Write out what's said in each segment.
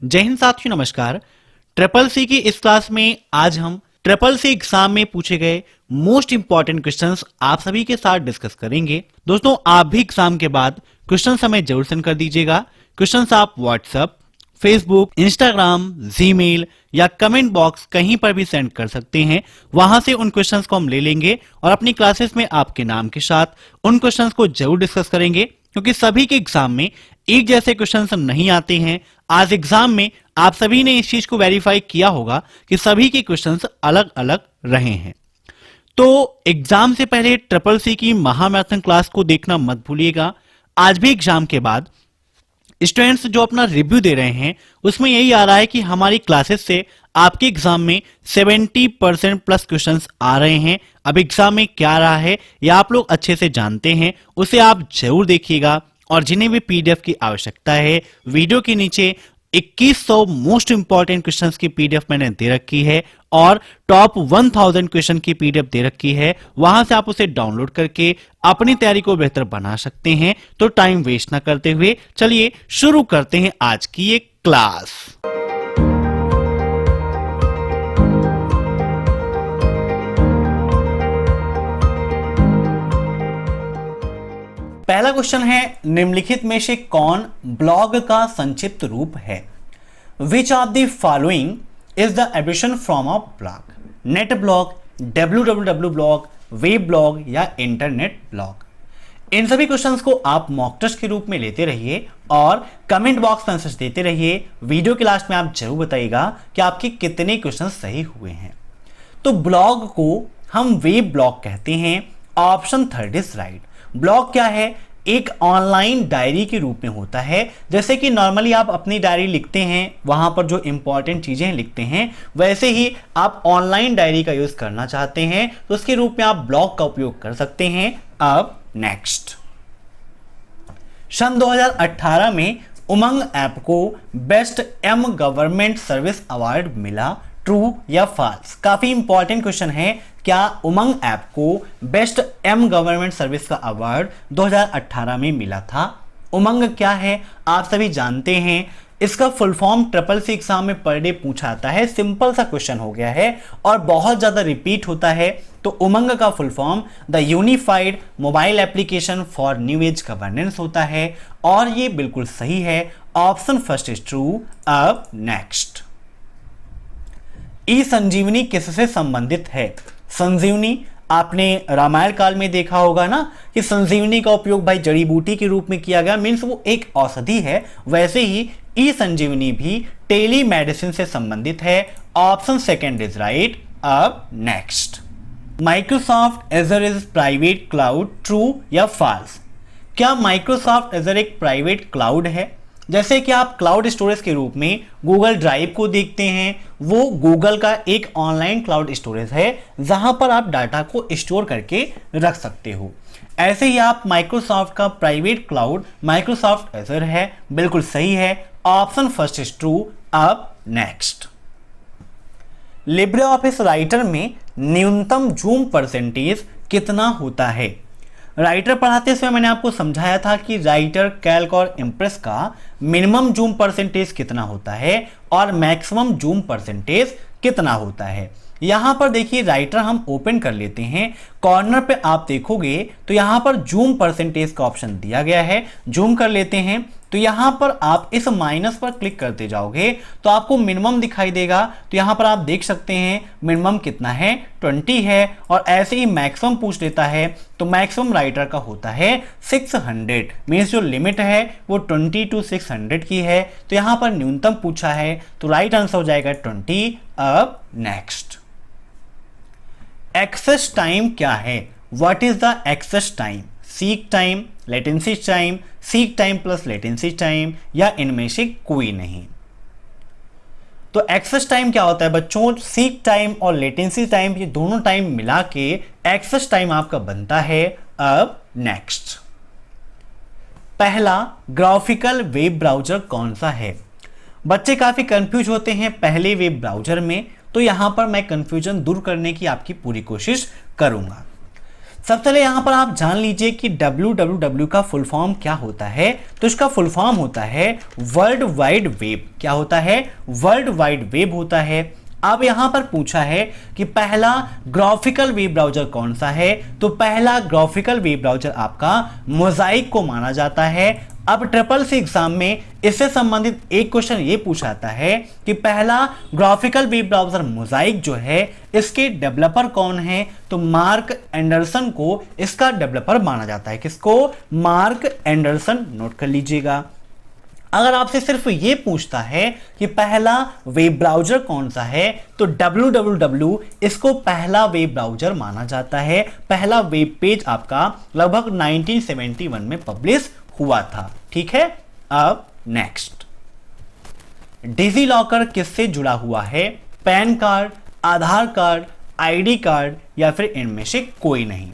जय हिंद साथियों, नमस्कार। ट्रिपल सी की इस क्लास में आज हम ट्रिपल सी एग्जाम में पूछे गए मोस्ट इंपॉर्टेंट क्वेश्चंस आप सभी के साथ डिस्कस करेंगे। दोस्तों, आप भी एग्जाम के बाद क्वेश्चंस हमें जरूर सेंड कर दीजिएगा। क्वेश्चंस आप व्हाट्सएप, फेसबुक, इंस्टाग्राम, जीमेल या कमेंट बॉक्स कहीं पर भी सेंड कर सकते हैं। वहां से उन क्वेश्चंस को हम ले लेंगे और अपनी क्लासेस में आपके नाम के साथ उन क्वेश्चंस को जरूर डिस्कस करेंगे, क्योंकि सभी के एग्जाम में एक जैसे क्वेश्चंस नहीं आते हैं। आज एग्जाम में आप सभी ने इस चीज को वेरीफाई किया होगा कि सभी के क्वेश्चंस अलग अलग रहे हैं। तो एग्जाम से पहले ट्रिपल सी की महामैराथन क्लास को देखना मत भूलिएगा। आज भी एग्जाम के बाद स्टूडेंट्स जो अपना रिव्यू दे रहे हैं उसमें यही आ रहा है कि हमारी क्लासेस से आपके एग्जाम में 70% प्लस क्वेश्चंस आ रहे हैं। अब एग्जाम में क्या रहा है या आप लोग अच्छे से जानते हैं, उसे आप जरूर देखिएगा। और जिन्हें भी पीडीएफ की आवश्यकता है, वीडियो के नीचे 2100 मोस्ट इंपॉर्टेंट क्वेश्चंस की पीडीएफ मैंने दे रखी है और टॉप 1000 क्वेश्चन की पीडीएफ दे रखी है। वहां से आप उसे डाउनलोड करके अपनी तैयारी को बेहतर बना सकते हैं। तो टाइम वेस्ट ना करते हुए चलिए शुरू करते हैं आज की ये क्लास। पहला क्वेश्चन है, निम्नलिखित में से कौन ब्लॉग का संक्षिप्त रूप है? Which of the following is the abbreviation from a blog? Net blog, www blog, web blog या इंटरनेट ब्लॉग? इन सभी क्वेश्चंस को आप मॉक टेस्ट के रूप में लेते रहिए और कमेंट बॉक्स में आंसर देते रहिए। वीडियो के लास्ट में आप जरूर बताइएगा कि आपके कितने क्वेश्चन सही हुए हैं। तो ब्लॉग को हम वेब ब्लॉग कहते हैं। Option third is right. Blog क्या है? एक ऑनलाइन डायरी के रूप में होता है। जैसे कि नॉर्मली आप अपनी डायरी लिखते हैं, वहां पर जो इंपॉर्टेंट चीजें लिखते हैं, वैसे ही आप ऑनलाइन डायरी का यूज करना चाहते हैं तो उसके रूप में आप ब्लॉग का उपयोग कर सकते हैं। अब नेक्स्ट, सन 2018 में उमंग ऐप को best M government service award मिला। ट्रू या फॉल्स? काफी इंपॉर्टेंट क्वेश्चन है। क्या उमंग ऐप को बेस्ट एम गवर्नमेंट सर्विस का अवार्ड 2018 में मिला था? उमंग क्या है आप सभी जानते हैं। इसका full form triple C exam में पर डे पूछा आता है। सिंपल सा क्वेश्चन हो गया है और बहुत ज्यादा रिपीट होता है। तो उमंग का full form the unified mobile application for new age governance होता है और ये बिल्कुल सही है। Option first is true. अब नेक्स्ट, ई संजीवनी किससे संबंधित है? संजीवनी आपने रामायण काल में देखा होगा ना कि संजीवनी का उपयोग भाई जड़ी बूटी के रूप में किया गया, मीन्स वो एक औषधि है। वैसे ही ई संजीवनी भी टेली मेडिसिन से संबंधित है। Option second is right. अब next, Microsoft Azure is private cloud. True या फॉल्स? क्या माइक्रोसॉफ्ट एजर एक प्राइवेट क्लाउड है? जैसे कि आप क्लाउड स्टोरेज के रूप में गूगल ड्राइव को देखते हैं, वो गूगल का एक ऑनलाइन क्लाउड स्टोरेज है जहां पर आप डाटा को स्टोर करके रख सकते हो। ऐसे ही आप माइक्रोसॉफ्ट का प्राइवेट क्लाउड माइक्रोसॉफ्ट एजर है। बिल्कुल सही है। Option first is true. अब नेक्स्ट, लिब्रे ऑफिस राइटर में न्यूनतम जूम परसेंटेज कितना होता है? राइटर पढ़ाते समय मैंने आपको समझाया था कि राइटर, कैल्क और इंप्रेस का मिनिमम जूम परसेंटेज कितना होता है और मैक्सिमम जूम परसेंटेज कितना होता है। यहां पर देखिए, राइटर हम ओपन कर लेते हैं। कॉर्नर पे आप देखोगे तो यहां पर जूम परसेंटेज का ऑप्शन दिया गया है। जूम कर लेते हैं तो यहां पर आप इस माइनस पर क्लिक करते जाओगे तो आपको मिनिमम दिखाई देगा। तो यहां पर आप देख सकते हैं मिनिमम कितना है, 20 है। और ऐसे ही मैक्सिमम पूछ लेता है तो मैक्सिमम राइटर का होता है 600। मीन्स जो लिमिट है वो 20 to 600 की है। तो यहां पर न्यूनतम पूछा है तो राइट आंसर हो जाएगा 20। अब नेक्स्ट, एक्सेस टाइम क्या है? What is the access time? Seek time, latency time, seek time plus latency time या इनमें से कोई नहीं? तो एक्सेस टाइम क्या होता है बच्चों? सीक टाइम और लेटेंसी टाइम, ये दोनों टाइम मिला के एक्सेस टाइम आपका बनता है। अब नेक्स्ट, पहला ग्राफिकल वेब ब्राउजर कौन सा है? बच्चे काफी कंफ्यूज होते हैं पहले वेब ब्राउजर में, तो यहां पर मैं कंफ्यूजन दूर करने की आपकी पूरी कोशिश करूंगा। सबसे पहले यहां पर आप जान लीजिए कि www का फुल फॉर्म क्या होता है। तो इसका फुल फॉर्म होता है वर्ल्ड वाइड वेब। क्या होता है? वर्ल्ड वाइड वेब होता है। अब यहां पर पूछा है कि पहला ग्राफिकल वेब ब्राउजर कौन सा है, तो पहला ग्राफिकल वेब ब्राउजर आपका मोजाइक को माना जाता है। अब ट्रिपल सी एग्जाम में इससे संबंधित एक क्वेश्चन ये पूछा जाता है कि पहला ग्राफिकल वेब ब्राउजर मोजाइक जो है इसके डेवलपर कौन है, तो मार्क एंडरसन को इसका डेवलपर माना जाता है। किसको? Mark Anderson. नोट कर लीजिएगा। अगर आपसे सिर्फ ये पूछता है कि पहला वेब ब्राउजर कौन सा है, तो www इसको पहला वेब ब्राउजर माना जाता है। पहला वेब पेज आपका लगभग 1971 में पब्लिश हुआ था। ठीक है। अब नेक्स्ट, डिजी लॉकर किससे जुड़ा हुआ है? पैन कार्ड, आधार कार्ड, आईडी कार्ड या फिर इनमें से कोई नहीं।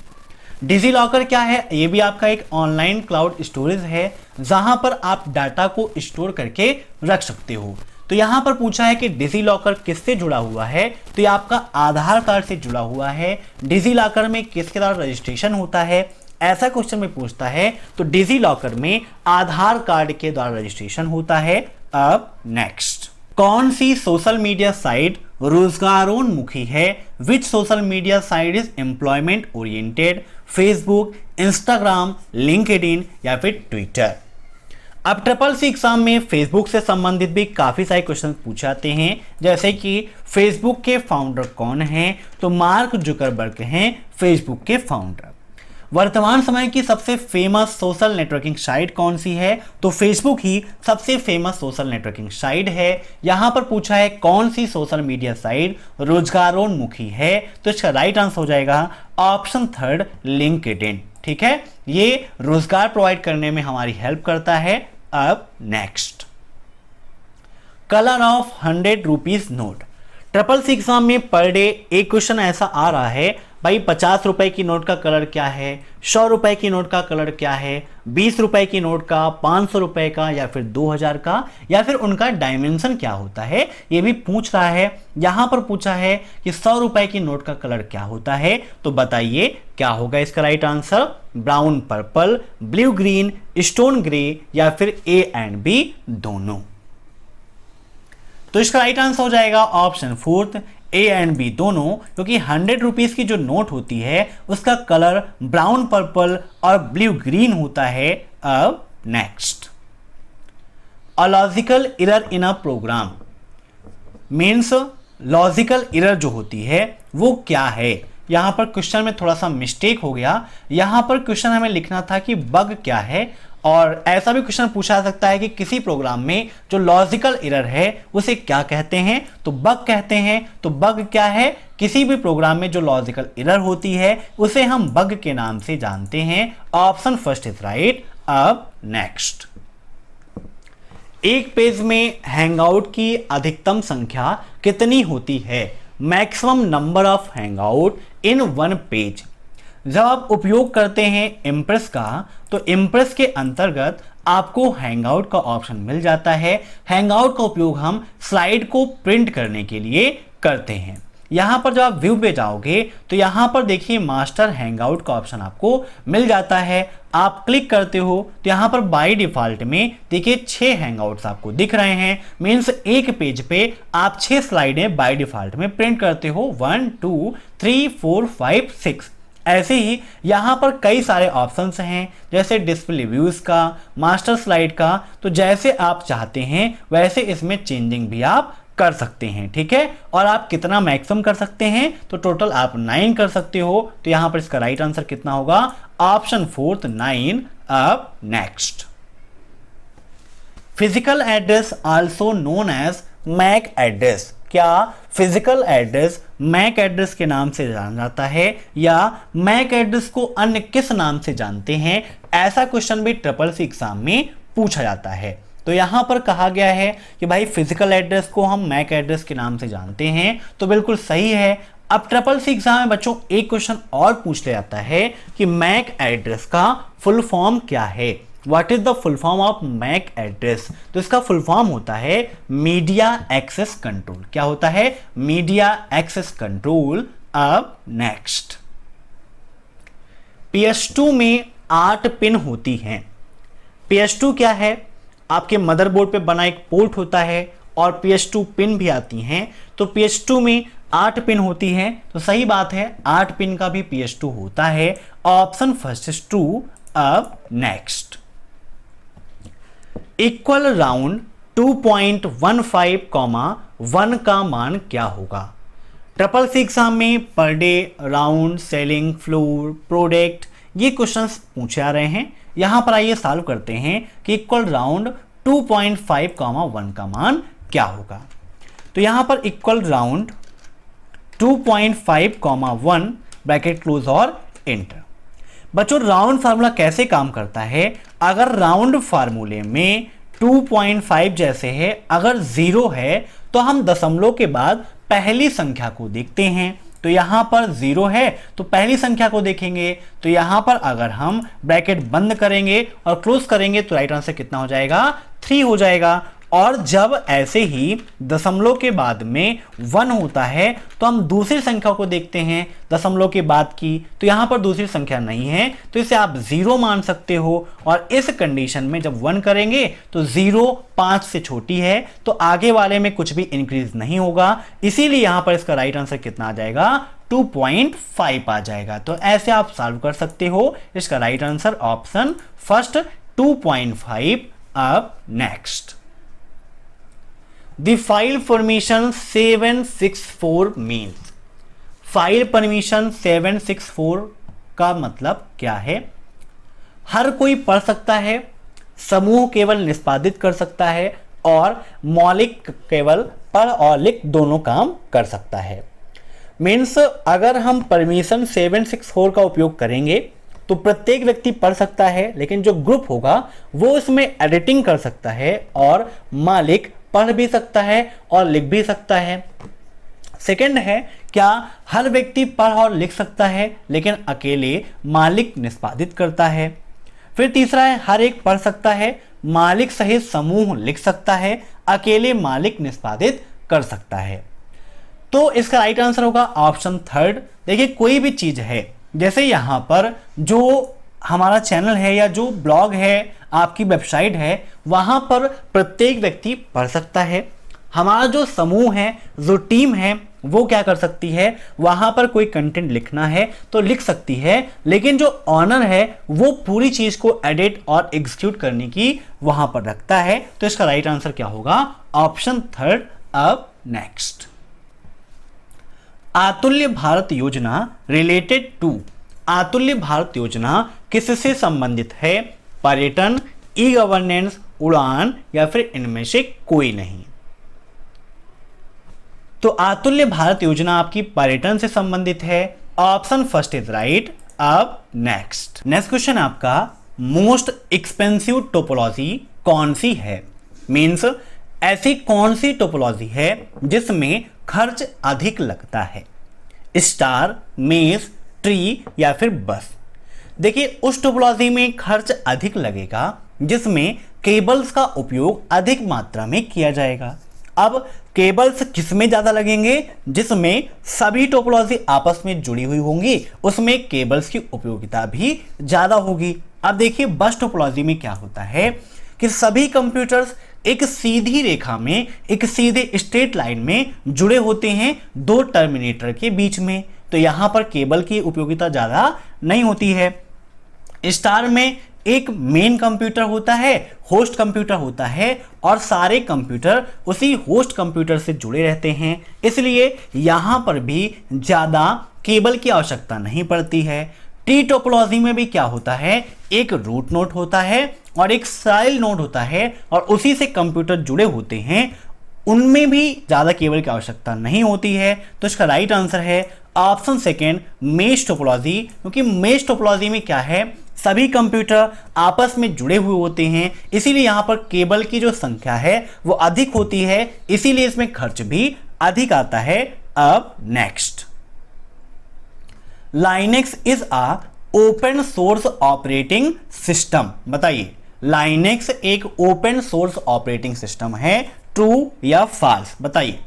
डिजी लॉकर क्या है? ये भी आपका एक ऑनलाइन क्लाउड स्टोरेज है जहां पर आप डाटा को स्टोर करके रख सकते हो। तो यहां पर पूछा है कि डिजी लॉकर किससे जुड़ा हुआ है, तो ये आपका आधार कार्ड से जुड़ा हुआ है। डिजी लॉकर में किसके द्वारा रजिस्ट्रेशन होता है, ऐसा क्वेश्चन में पूछता है, तो डिजी लॉकर में आधार कार्ड के द्वारा रजिस्ट्रेशन होता है। अब नेक्स्ट, कौन सी सोशल मीडिया साइट रोजगारोन्मुखी है? Which social media site is employment oriented? Facebook, Instagram, LinkedIn या फिर ट्विटर। अब ट्रिपल सी एग्जाम में फेसबुक से संबंधित भी काफी सारे क्वेश्चन पूछे जाते हैं, जैसे कि फेसबुक के फाउंडर कौन हैं, तो मार्क जुकरबर्ग हैं फेसबुक के फाउंडर। वर्तमान समय की सबसे फेमस सोशल नेटवर्किंग साइट कौन सी है, तो फेसबुक ही सबसे फेमस सोशल नेटवर्किंग साइट है। यहां पर पूछा है कौन सी सोशल मीडिया साइट रोजगारोन्मुखी है, तो इसका राइट आंसर हो जाएगा ऑप्शन थर्ड, लिंक्डइन। ठीक है, ये रोजगार प्रोवाइड करने में हमारी हेल्प करता है। अब next, colour of 100 rupees note. Triple C exam में पर डे एक क्वेश्चन ऐसा आ रहा है, भाई 50 रुपए की नोट का कलर क्या है, 100 रुपए की नोट का कलर क्या है, 20 रुपए की नोट का, 500 रुपए का या फिर 2000 का, या फिर उनका डायमेंशन क्या होता है, ये भी पूछ रहा है। यहां पर पूछा है कि 100 रुपए की नोट का कलर क्या होता है, तो बताइए क्या होगा इसका right answer? Brown purple, blue green, stone grey या फिर ए एंड बी दोनों। तो इसका राइट आंसर हो जाएगा option fourth, A and B दोनों, क्योंकि 100 रुपीज की जो नोट होती है उसका कलर ब्राउन पर्पल और ब्लू ग्रीन होता है। अब next, a logical error in a program means logical error जो होती है वो क्या है। यहां पर क्वेश्चन में थोड़ा सा मिस्टेक हो गया, यहां पर क्वेश्चन हमें लिखना था कि बग क्या है, और ऐसा भी क्वेश्चन पूछा जा सकता है कि किसी प्रोग्राम में जो लॉजिकल एरर है उसे क्या कहते हैं, तो बग कहते हैं। तो बग क्या है? किसी भी प्रोग्राम में जो लॉजिकल एरर होती है उसे हम बग के नाम से जानते हैं। Option first is right. अब नेक्स्ट, एक पेज में हैंगआउट की अधिकतम संख्या कितनी होती है? Maximum number of hangout in one page. जब आप उपयोग करते हैं इम्प्रेस का, तो इम्प्रेस के अंतर्गत आपको हैंगआउट का ऑप्शन मिल जाता है। हैंगआउट का उपयोग हम स्लाइड को प्रिंट करने के लिए करते हैं। यहां पर जब आप व्यू पे जाओगे तो यहां पर देखिए मास्टर हैंगआउट का ऑप्शन आपको मिल जाता है। आप क्लिक करते हो तो यहां पर बाय डिफॉल्ट में देखिए 6 हैंगआउट्स आपको दिख रहे हैं। मींस एक पेज पे आप 6 स्लाइडें बाय डिफॉल्ट में प्रिंट करते हो, 1 2 3 4 5 6। ऐसे ही यहां पर कई सारे ऑप्शंस हैं, जैसे डिस्प्ले व्यूज का, मास्टर स्लाइड का। तो जैसे आप चाहते हैं वैसे इसमें चेंजिंग भी आप कर सकते हैं। ठीक है, और आप कितना मैक्सिमम कर सकते हैं, तो टोटल आप 9 कर सकते हो। तो यहां पर इसका राइट आंसर कितना होगा? Option fourth, 9। अब next, physical address also known as MAC address. क्या फिजिकल एड्रेस मैक एड्रेस के नाम से जाना जाता है, या मैक एड्रेस को अन्य किस नाम से जानते हैं? ऐसा क्वेश्चन भी ट्रिपल सी एग्जाम में पूछा जाता है। तो यहां पर कहा गया है कि भाई फिजिकल एड्रेस को हम मैक एड्रेस के नाम से जानते हैं, तो बिल्कुल सही है। अब ट्रिपल सी एग्जाम में बच्चों एक क्वेश्चन और पूछ लिया जाता है कि मैक एड्रेस का फुल फॉर्म क्या है। What is the full form of MAC address? तो इसका फुल फॉर्म होता है मीडिया एक्सेस कंट्रोल। क्या होता है? Media access control. अब नेक्स्ट, PS2 में 8 पिन होती हैं। PS2 क्या है? आपके मदरबोर्ड पे बना एक पोर्ट होता है और PS2 पिन भी आती हैं। तो PS2 में 8 पिन होती हैं, तो सही बात है 8 पिन का भी PS2 होता है। Option first is true. अब नेक्स्ट, इक्वल राउंड 2.15, 1 का मान क्या होगा? ट्रिपल सी एग्जाम में per day, round, selling, floor, product, ये क्वेश्चंस पूछे आ रहे हैं। यहां पर आइए सॉल्व करते हैं कि इक्वल राउंड 2.5, 1 का मान क्या होगा। तो यहां पर इक्वल राउंड 2.5, 1 ब्रैकेट क्लोज और एंटर। बच्चों राउंड फार्मूला कैसे काम करता है? अगर राउंड फार्मूले में 2.5 जैसे है, अगर 0 है तो हम दशमलव के बाद पहली संख्या को देखते हैं। तो यहां पर 0 है तो पहली संख्या को देखेंगे। तो यहां पर अगर हम ब्रैकेट बंद करेंगे और क्लोज करेंगे तो राइट आंसर कितना हो जाएगा? 3 हो जाएगा। और जब ऐसे ही दशमलव के बाद में 1 होता है तो हम दूसरी संख्या को देखते हैं दशमलव के बाद की। तो यहां पर दूसरी संख्या नहीं है तो इसे आप 0 मान सकते हो। और इस कंडीशन में जब 1 करेंगे तो 0 5 से छोटी है तो आगे वाले में कुछ भी इंक्रीज नहीं होगा। इसीलिए यहां पर इसका राइट आंसर कितना आ जाएगा? 2.5 आ जाएगा। तो ऐसे आप सॉल्व कर सकते हो। इसका राइट आंसर ऑप्शन फर्स्ट 2.5। अब next, The file permission 764 means। File permission 764 का मतलब क्या है? हर कोई पढ़ सकता है, समूह केवल निष्पादित कर सकता है और मौलिक केवल पढ़ और लिख दोनों काम कर सकता है। मीन्स अगर हम परमिशन 764 का उपयोग करेंगे तो प्रत्येक व्यक्ति पढ़ सकता है, लेकिन जो ग्रुप होगा वो इसमें एडिटिंग कर सकता है और मालिक पढ़ भी सकता है और लिख भी सकता है। सेकंड है, क्या हर व्यक्ति पढ़ और लिख सकता है लेकिन अकेले मालिक निष्पादित करता है। फिर तीसरा है, हर एक पढ़ सकता है, मालिक सहित समूह लिख सकता है, अकेले मालिक निष्पादित कर सकता है। तो इसका राइट आंसर होगा ऑप्शन थर्ड। देखिए कोई भी चीज है, जैसे यहां पर जो हमारा चैनल है या जो ब्लॉग है, आपकी वेबसाइट है, वहां पर प्रत्येक व्यक्ति पढ़ सकता है। हमारा जो समूह है, जो टीम है, वो क्या कर सकती है? वहां पर कोई कंटेंट लिखना है तो लिख सकती है, लेकिन जो ऑनर है वो पूरी चीज को एडिट और एग्जीक्यूट करने की वहां पर रखता है। तो इसका राइट आंसर क्या होगा? Option third. अब नेक्स्ट, अतुल्य भारत योजना रिलेटेड टू। अतुल्य भारत योजना किससे संबंधित है? पर्यटन, ई गवर्नेंस, उड़ान या फिर इनमें से कोई नहीं। तो अतुल्य भारत योजना आपकी पर्यटन से संबंधित है। Option first is right. अब नेक्स्ट क्वेश्चन आपका, मोस्ट एक्सपेंसिव टोपोलॉजी कौन सी है? मींस ऐसी कौन सी टोपोलॉजी है जिसमें खर्च अधिक लगता है? स्टार, मेज, ट्री या फिर बस। देखिए उस टोपोलॉजी में खर्च अधिक लगेगा जिसमें केबल्स का उपयोग अधिक मात्रा में किया जाएगा। अब केबल्स किसमें ज्यादा लगेंगे? जिसमें सभी टोपोलॉजी आपस में जुड़ी हुई होंगी, उसमें केबल्स की उपयोगिता भी ज्यादा होगी। अब देखिए बस टोपोलॉजी में क्या होता है कि सभी कंप्यूटर्स एक सीधी रेखा में, एक सीधे स्ट्रेट लाइन में जुड़े होते हैं दो टर्मिनेटर के बीच में। तो यहां पर केबल की उपयोगिता ज्यादा नहीं होती है। स्टार में एक मेन कंप्यूटर होता है, होस्ट कंप्यूटर होता है और सारे कंप्यूटर उसी होस्ट कंप्यूटर से जुड़े रहते हैं, इसलिए यहां पर भी ज्यादा केबल की आवश्यकता नहीं पड़ती है। ट्री टोपोलॉजी में भी क्या होता है? एक रूट नोड होता है और एक साइल नोड होता है और उसी से कंप्यूटर जुड़े होते हैं, उनमें भी ज्यादा केबल की आवश्यकता नहीं होती है। तो इसका राइट आंसर है ऑप्शन सेकेंड, मेश टोपोलॉजी। क्योंकि मेश टोपोलॉजी में क्या है, सभी कंप्यूटर आपस में जुड़े हुए होते हैं, इसीलिए यहां पर केबल की जो संख्या है वो अधिक होती है, इसीलिए इसमें खर्च भी अधिक आता है। अब next, Linux is a open source operating system. बताइए लाइनेक्स एक ओपन सोर्स ऑपरेटिंग सिस्टम है, ट्रू या फॉल्स? बताइए।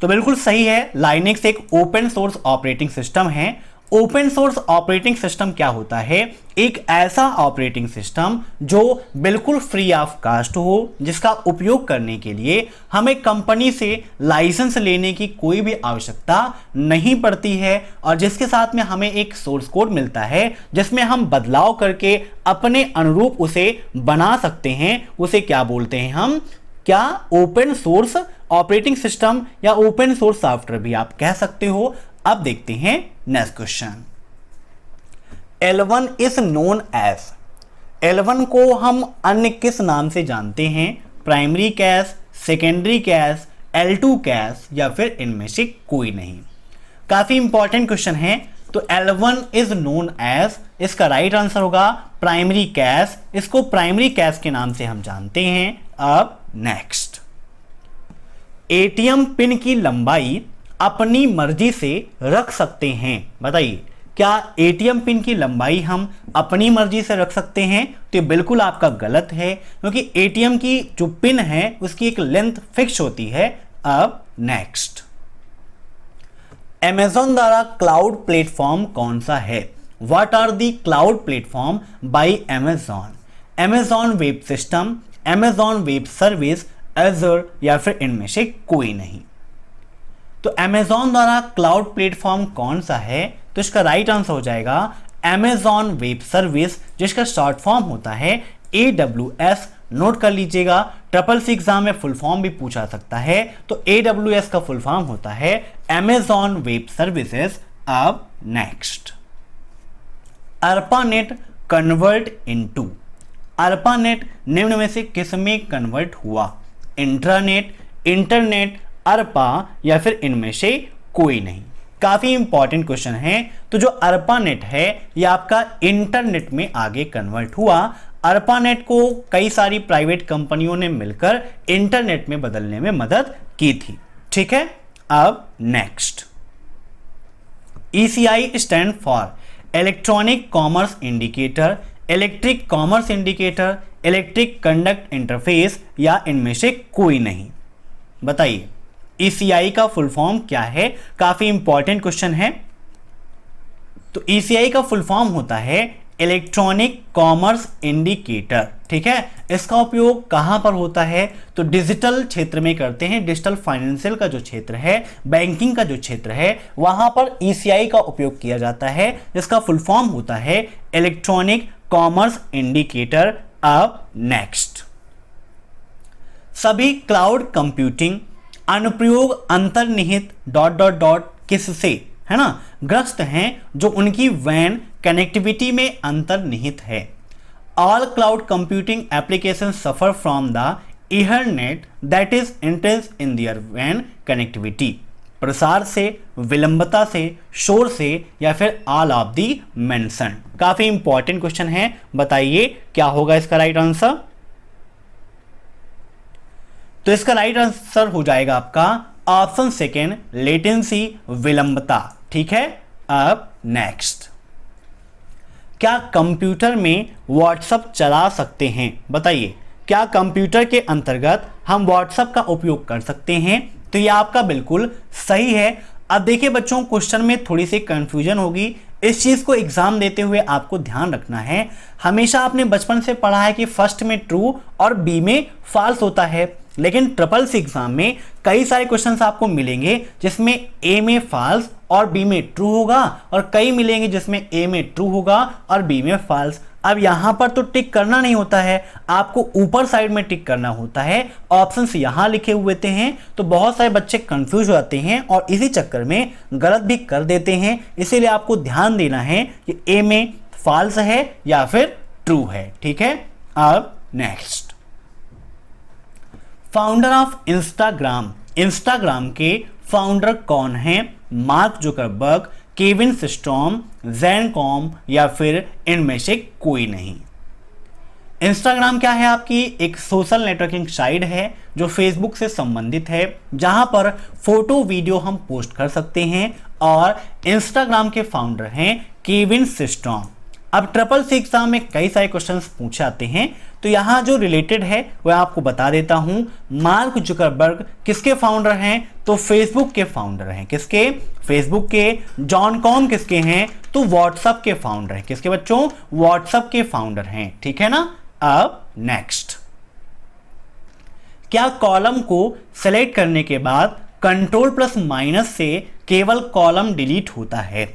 तो बिल्कुल सही है, लाइनेक्स एक ओपन सोर्स ऑपरेटिंग सिस्टम है। ओपन सोर्स ऑपरेटिंग सिस्टम क्या होता है? एक ऐसा ऑपरेटिंग सिस्टम जो बिल्कुल फ्री ऑफ कॉस्ट हो, जिसका उपयोग करने के लिए हमें कंपनी से लाइसेंस लेने की कोई भी आवश्यकता नहीं पड़ती है और जिसके साथ में हमें एक सोर्स कोड मिलता है जिसमें हम बदलाव करके अपने अनुरूप उसे बना सकते हैं। उसे क्या बोलते हैं हम? क्या ओपन सोर्स ऑपरेटिंग सिस्टम या ओपन सोर्स सॉफ्टवेयर भी आप कह सकते हो। अब देखते हैं next question. L1 is known as, L1 को हम अन्य किस नाम से जानते हैं? Primary cache, secondary cache, L2 cache या फिर इनमें से कोई नहीं। काफी इंपॉर्टेंट क्वेश्चन है। तो L1 इज नोन एज, इसका राइट आंसर होगा प्राइमरी कैश। इसको प्राइमरी कैश के नाम से हम जानते हैं। अब नेक्स्ट, एटीएम पिन की लंबाई अपनी मर्जी से रख सकते हैं। बताइए, क्या एटीएम पिन की लंबाई हम अपनी मर्जी से रख सकते हैं? तो ये बिल्कुल आपका गलत है, क्योंकि एटीएम की जो पिन है उसकी एक लेंथ फिक्स होती है। अब नेक्स्ट, Amazon द्वारा क्लाउड प्लेटफॉर्म कौन सा है? What are the cloud platform by Amazon? Amazon web system, Amazon web service, Azure या फिर इनमें से कोई नहीं। तो Amazon द्वारा क्लाउड प्लेटफॉर्म कौन सा है? तो इसका राइट आंसर हो जाएगा Amazon वेब सर्विस, जिसका शॉर्ट फॉर्म होता है AWS। नोट कर लीजिएगा, SSC एग्जाम में फुल फॉर्म भी पूछा सकता है। तो AWS का फुल फॉर्म होता है Amazon वेब सर्विसेज। अब next, ARPANET convert into, ARPANET निम्न में से किस में कन्वर्ट हुआ? इंट्रानेट, इंटरनेट, ARPA या फिर इनमें से कोई नहीं। काफी इंपॉर्टेंट क्वेश्चन है। तो जो ARPANET है यह आपका इंटरनेट में आगे कन्वर्ट हुआ। ARPANET को कई सारी प्राइवेट कंपनियों ने मिलकर इंटरनेट में बदलने में मदद की थी। ठीक है। अब next, ECI stand for electronic commerce indicator, electric commerce indicator, electric conduct interface या इनमें से कोई नहीं। बताइए, ECI का फुल फॉर्म क्या है? काफी इंपॉर्टेंट क्वेश्चन है। तो ECI का फुल फॉर्म होता है इलेक्ट्रॉनिक कॉमर्स इंडिकेटर। ठीक है। इसका उपयोग कहां पर होता है? तो डिजिटल क्षेत्र में करते हैं। डिजिटल फाइनेंशियल का जो क्षेत्र है, बैंकिंग का जो क्षेत्र है, वहां पर ECI का उपयोग किया जाता है, जिसका फुल फॉर्म होता है इलेक्ट्रॉनिक कॉमर्स इंडिकेटर। अब नेक्स्ट, सभी क्लाउड कंप्यूटिंग अनुप्रयोग अंतर्निहित डॉट डॉट डॉट किससे, है ना, ग्रस्त हैं जो उनकी वैन कनेक्टिविटी में अंतर्निहित है। All cloud computing application suffer from the ethernet that is intense in their वैन कनेक्टिविटी। प्रसार से, विलंबता से, शोर से या फिर ऑल ऑफ दी मेंशन। काफी इंपॉर्टेंट क्वेश्चन है। बताइए क्या होगा इसका राइट आंसर? तो इसका राइट आंसर हो जाएगा आपका ऑप्शन सेकेंड, लेटेंसी, विलंबता। ठीक है। अब नेक्स्ट, क्या कंप्यूटर में व्हाट्सएप चला सकते हैं? बताइए, क्या कंप्यूटर के अंतर्गत हम व्हाट्सएप का उपयोग कर सकते हैं? तो ये आपका बिल्कुल सही है। अब देखिए बच्चों, क्वेश्चन में थोड़ी सी कंफ्यूजन होगी। इस चीज़ को एग्जाम देते हुए आपको ध्यान रखना है। हमेशा आपने बचपन से पढ़ा है कि फर्स्ट में ट्रू और बी में फॉल्स होता है, लेकिन SSC एग्जाम में कई सारे क्वेश्चंस आपको मिलेंगे जिसमें ए में फॉल्स और बी में ट्रू होगा, और कई मिलेंगे जिसमें ए में ट्रू होगा और बी में फॉल्स। अब यहां पर तो टिक करना नहीं होता है, आपको ऊपर साइड में टिक करना होता है। ऑप्शंस यहां लिखे हुए हैं, तो बहुत सारे बच्चे कंफ्यूज हो जाते हैं और इसी चक्कर में गलत भी कर देते हैं। इसीलिए आपको ध्यान देना है कि ए में फॉल्स है या फिर ट्रू है। ठीक है। अब next, founder of Instagram, Instagram के फाउंडर कौन हैं? Mark Zuckerberg, Kevin Systrom, Jan Koum या फिर इनमें से कोई नहीं। इंस्टाग्राम क्या है? आपकी एक सोशल नेटवर्किंग साइट है जो फेसबुक से संबंधित है, जहां पर फोटो वीडियो हम पोस्ट कर सकते हैं, और इंस्टाग्राम के फाउंडर हैं केविन सिस्टॉम। अब ट्रिपल सी एग्जाम में कई सारे क्वेश्चंस पूछे आते हैं, तो यहाँ जो रिलेटेड है वह आपको बता देता हूं। मार्क जुकरबर्ग किसके फाउंडर हैं? तो फेसबुक के फाउंडर हैं। किसके? फेसबुक के। जॉन कॉम किसके हैं? तो व्हाट्सएप के फाउंडर हैं। किसके बच्चों? व्हाट्सएप के फाउंडर हैं। ठीक है ना। अब नेक्स्ट, क्या कॉलम को सेलेक्ट करने के बाद कंट्रोल प्लस माइनस से केवल कॉलम डिलीट होता है?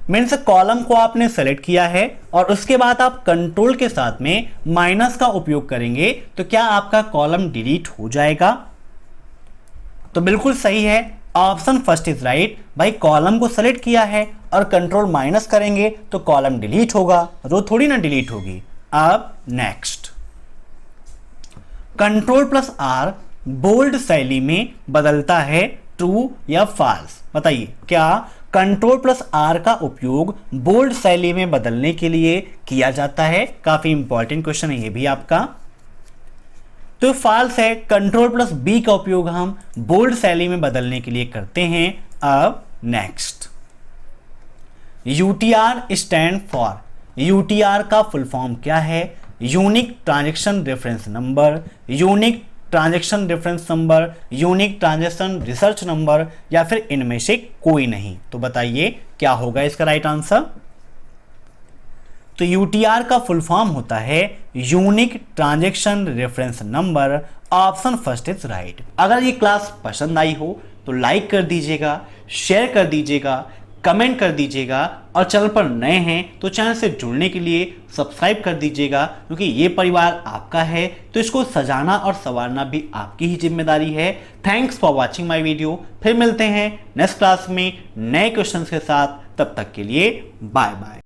मीन्स कॉलम को आपने सेलेक्ट किया है और उसके बाद आप कंट्रोल के साथ में माइनस का उपयोग करेंगे तो क्या आपका कॉलम डिलीट हो जाएगा? तो बिल्कुल सही है, ऑप्शन फर्स्ट इज राइट। भाई कॉलम को सेलेक्ट किया है और कंट्रोल माइनस करेंगे तो कॉलम डिलीट होगा, रो थोड़ी ना डिलीट होगी। अब next, control plus R bold शैली में बदलता है, ट्रू या फॉल्स? बताइए, क्या कंट्रोल प्लस आर का उपयोग बोल्ड शैली में बदलने के लिए किया जाता है? काफी इंपॉर्टेंट क्वेश्चन है ये भी आपका। तो फॉल्स है, कंट्रोल प्लस बी का उपयोग हम बोल्ड शैली में बदलने के लिए करते हैं। अब next, UTR stand for, UTR का फुल फॉर्म क्या है? Unique transaction reference number, unique transaction reference number, unique transaction research number, या फिर इनमें से कोई नहीं? तो बताइए क्या होगा इसका राइट आंसर? तो यूटीआर का फुल फॉर्म होता है unique transaction reference number. Option first is right. अगर ये क्लास पसंद आई हो तो लाइक कर दीजिएगा, शेयर कर दीजिएगा, कमेंट कर दीजिएगा, और चैनल पर नए हैं तो चैनल से जुड़ने के लिए सब्सक्राइब कर दीजिएगा, क्योंकि ये परिवार आपका है तो इसको सजाना और संवारना भी आपकी ही जिम्मेदारी है। Thanks for watching my video. फिर मिलते हैं नेक्स्ट क्लास में नए क्वेश्चंस के साथ, तब तक के लिए बाय बाय।